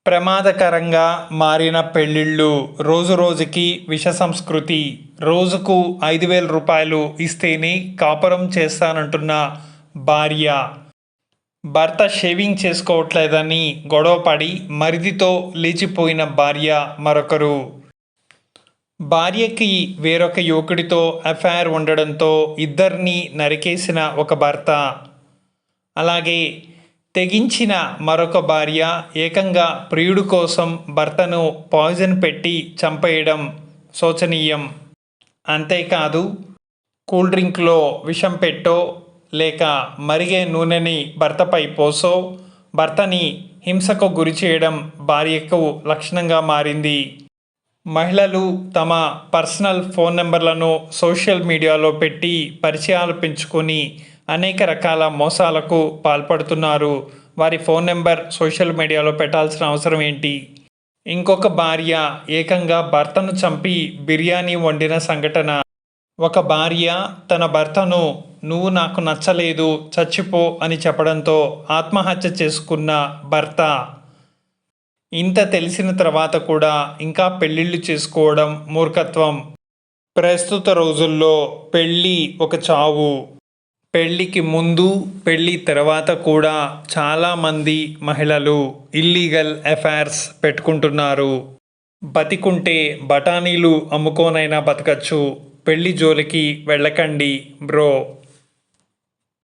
ప్రమాదకరంగా మారిన పెళ్ళిళ్ళు, రోజురోజుకి విష సంస్కృతి. రోజుకు 5,000 రూపాయలు ఇస్తేనే కాపురం చేస్తానంటున్న భార్య. భర్త షేవింగ్ చేసుకోవట్లేదని గొడవపడి మరిదితో లేచిపోయిన భార్య మరొకరు. భార్యకి వేరొక యువకుడితో అఫైర్ ఉండడంతో ఇద్దరిని నరికేసిన ఒక భర్త. అలాగే తెగించిన మరొక భార్య ఏకంగా ప్రియుడు కోసం భర్తను పాయిజన్ పెట్టి చంపేయడం శోచనీయం. అంతేకాదు, కూల్ డ్రింక్లో విషం పెట్టో లేక మరిగే నూనెని భర్తపై పోసో భర్తని హింసకు గురి చేయడం భార్యకు లక్షణంగా మారింది. మహిళలు తమ పర్సనల్ ఫోన్ నెంబర్లను సోషల్ మీడియాలో పెట్టి పరిచయాలు పెంచుకొని అనేక రకాల మోసాలకు పాల్పడుతున్నారు. వారి ఫోన్ నెంబర్ సోషల్ మీడియాలో పెట్టాల్సిన అవసరం ఏంటి? ఇంకొక భార్య ఏకంగా భర్తను చంపి బిర్యానీ వండిన సంఘటన. ఒక భార్య తన భర్తను "నువ్వు నాకు నచ్చలేదు, చచ్చిపో" అని చెప్పడంతో ఆత్మహత్య చేసుకున్న భర్త. ఇంత తెలిసిన తర్వాత కూడా ఇంకా పెళ్ళిళ్ళు చేసుకోవడం మూర్ఖత్వం. ప్రస్తుత రోజుల్లో పెళ్ళి ఒక చావు. పెళ్ళికి ముందు, పెళ్ళి తర్వాత కూడా చాలామంది మహిళలు ఇల్లీగల్ అఫైర్స్ పెట్టుకుంటున్నారు. బతికుంటే బఠానీలు అమ్ముకోనైనా బతకచ్చు. పెళ్లి జోలికి వెళ్ళకండి బ్రో.